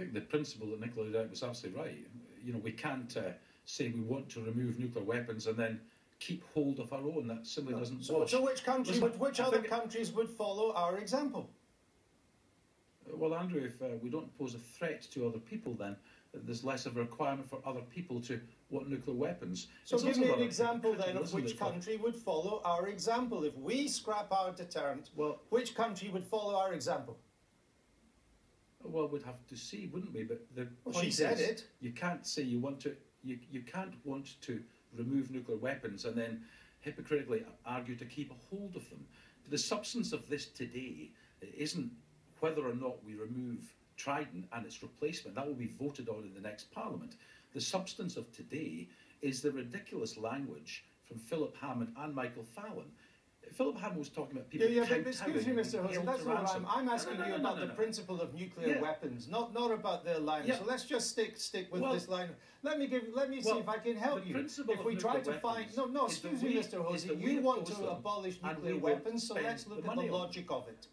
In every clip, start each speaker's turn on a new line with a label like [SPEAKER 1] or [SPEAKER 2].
[SPEAKER 1] think the principle that Nicola laid out was absolutely right. You know, we can't say we want to remove nuclear weapons and then keep hold of our own. That simply doesn't work.
[SPEAKER 2] So which other countries would follow our example?
[SPEAKER 1] Well, Andrew, if we don't pose a threat to other people, then there's less of a requirement for other people to want nuclear weapons.
[SPEAKER 2] So give me an example then of which country would follow our example. If we scrap our deterrent, which country would follow our example?
[SPEAKER 1] Well, we'd have to see, wouldn't we? But the point
[SPEAKER 2] she said
[SPEAKER 1] is,
[SPEAKER 2] it.
[SPEAKER 1] You can't say you want to. You can't want to remove nuclear weapons and then hypocritically argue to keep a hold of them. The substance of this today isn't whether or not we remove Trident and its replacement. That will be voted on in the next Parliament. The substance of today is the ridiculous language from Philip Hammond and Michael Fallon. Philip Hammond was talking about people.
[SPEAKER 2] But excuse me, Mr. Hosie, that's not what I'm asking you about the principle of nuclear weapons, not about their line. So let's just stick with this line. Let me see if I can help you. If we try to find excuse me, Mr. Hosie, you want to abolish nuclear weapons, so let's look at the logic of it.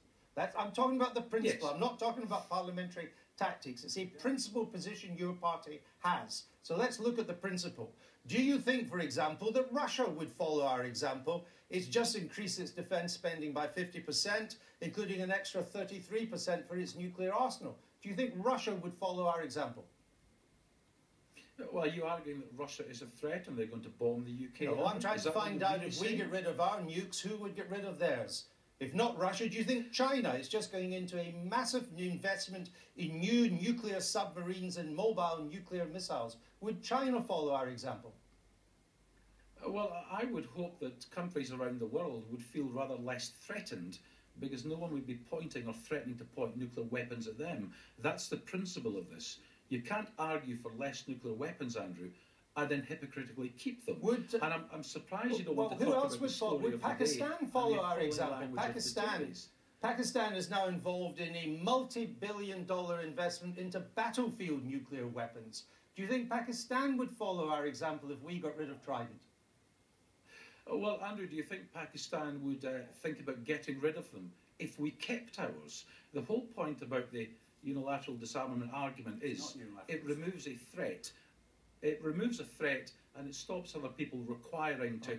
[SPEAKER 2] I'm talking about the principle. Yes. I'm not talking about parliamentary tactics. It's a principal position your party has. So let's look at the principle. Do you think, for example, that Russia would follow our example? It's just increased its defence spending by 50%, including an extra 33% for its nuclear arsenal. Do you think Russia would follow our example?
[SPEAKER 1] Well, are you arguing that Russia is a threat and they're going to bomb the UK?
[SPEAKER 2] No, I'm trying to find out if we get rid of our nukes, who would get rid of theirs? If not Russia, do you think China is just going into a massive investment in new nuclear submarines and mobile nuclear missiles? Would China follow our example?
[SPEAKER 1] Well, I would hope that countries around the world would feel rather less threatened because no one would be pointing or threatening to point nuclear weapons at them. That's the principle of this. You can't argue for less nuclear weapons, Andrew, and then hypocritically keep them. And I'm surprised you don't want to talk about the story of the day.
[SPEAKER 2] Would Pakistan follow our example? Pakistan is now involved in a multi-billion-dollar investment into battlefield nuclear weapons. Do you think Pakistan would follow our example if we got rid of Trident?
[SPEAKER 1] Well, Andrew, do you think Pakistan would think about getting rid of them if we kept ours? The whole point about the unilateral disarmament argument is it removes a threat. It removes a threat and it stops other people requiring to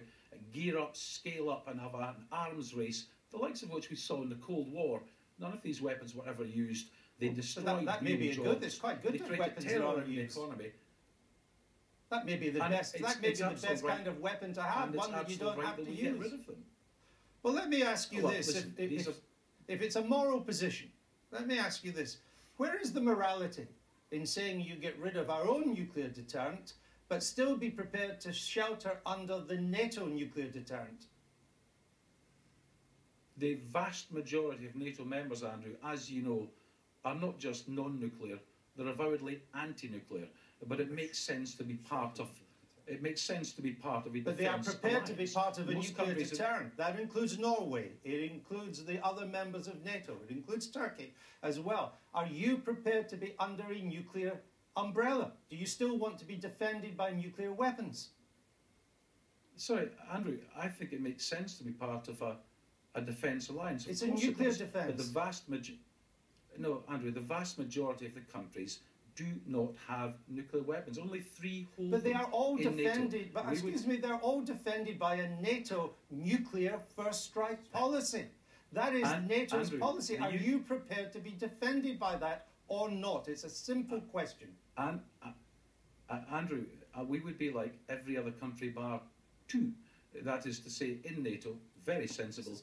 [SPEAKER 1] gear up, scale up and have an arms race, the likes of which we saw in the Cold War. None of these weapons were ever used. They destroyed
[SPEAKER 2] that may be good. It's quite good
[SPEAKER 1] that
[SPEAKER 2] weapons
[SPEAKER 1] terror in the economy.
[SPEAKER 2] That may be the best. That may be the best kind of weapon to have, one that you don't have to use.
[SPEAKER 1] Get rid of them.
[SPEAKER 2] Well, let me ask you this: if it's a moral position, let me ask you this: where is the morality in saying you get rid of our own nuclear deterrent, but still be prepared to shelter under the NATO nuclear deterrent?
[SPEAKER 1] The vast majority of NATO members, Andrew, as you know, are not just non-nuclear; they're avowedly anti-nuclear. But it makes sense to be part of. It makes sense to be part of a defence
[SPEAKER 2] But they are prepared
[SPEAKER 1] alliance.
[SPEAKER 2] To be part of a nuclear deterrent. That includes Norway. It includes the other members of NATO. It includes Turkey as well. Are you prepared to be under a nuclear umbrella? Do you still want to be defended by nuclear weapons?
[SPEAKER 1] Sorry, Andrew, I think it makes sense to be part of a defence alliance.
[SPEAKER 2] It's a nuclear defence.
[SPEAKER 1] But no, Andrew, the vast majority of the countries do not have nuclear weapons. Only 3 hold.
[SPEAKER 2] But they are all defended.
[SPEAKER 1] NATO.
[SPEAKER 2] But excuse me, they're all defended by a NATO nuclear first strike policy. That is NATO's policy. Are you prepared to be defended by that or not? It's a simple question.
[SPEAKER 1] And Andrew, we would be like every other country bar 2. That is to say, in NATO, very sensible,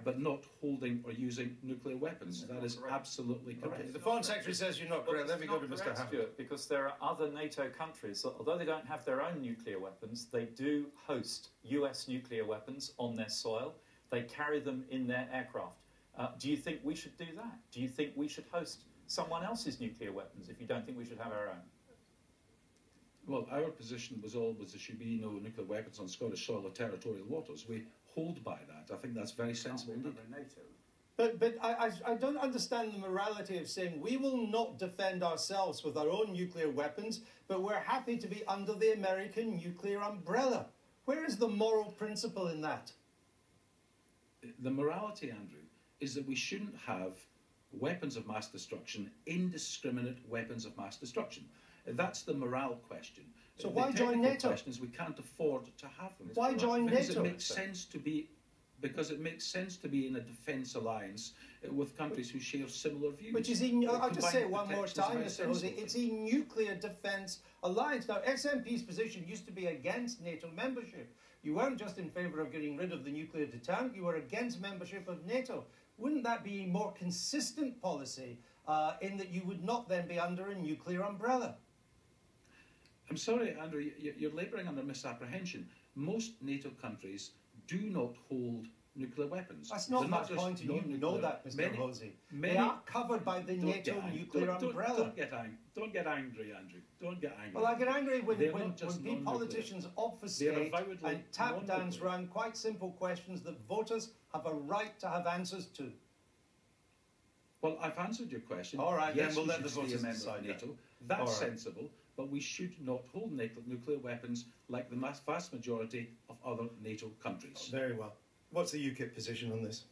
[SPEAKER 1] but not holding or using nuclear weapons. That is absolutely correct.
[SPEAKER 2] Okay. The Foreign Secretary says you're not correct. Let me go to Mr. Hammond.
[SPEAKER 3] Because there are other NATO countries that, although they don't have their own nuclear weapons, they do host US nuclear weapons on their soil. They carry them in their aircraft. Do you think we should do that? Do you think we should host someone else's nuclear weapons if you don't think we should have our own?
[SPEAKER 1] Well, our position was always there should be no nuclear weapons on Scottish soil or territorial waters. We hold by that. I think that's very sensible indeed.
[SPEAKER 2] But I don't understand the morality of saying we will not defend ourselves with our own nuclear weapons, but we're happy to be under the American nuclear umbrella. Where is the moral principle in that?
[SPEAKER 1] The morality, Andrew, is that we shouldn't have weapons of mass destruction, indiscriminate weapons of mass destruction. That's the morale question.
[SPEAKER 2] So why join NATO?
[SPEAKER 1] The question is we can't afford to have them.
[SPEAKER 2] Why join NATO?
[SPEAKER 1] Because it makes sense to be in a defence alliance with countries who share similar views.
[SPEAKER 2] Which is I'll just say it one more time, Mr. Hosie, it's a nuclear defence alliance. Now, SNP's position used to be against NATO membership. You weren't just in favour of getting rid of the nuclear deterrent, you were against membership of NATO. Wouldn't that be a more consistent policy in that you would not then be under a nuclear umbrella?
[SPEAKER 1] I'm sorry, Andrew, you're labouring under misapprehension. Most NATO countries do not hold nuclear weapons.
[SPEAKER 2] That's not my point, and you know that, Mr. Hosie. They are covered by the NATO nuclear umbrella.
[SPEAKER 1] Don't get angry, Andrew. Don't get angry.
[SPEAKER 2] Well, I get angry when politicians obfuscate and tap dance around quite simple questions that voters have a right to have answers to.
[SPEAKER 1] Well, I've answered your question.
[SPEAKER 2] All right,
[SPEAKER 1] yes,
[SPEAKER 2] then we'll let the
[SPEAKER 1] voters
[SPEAKER 2] decide
[SPEAKER 1] NATO. That's sensible, but we should not hold nuclear weapons like the vast majority of other NATO countries.
[SPEAKER 2] Very well. What's the UKIP position on this?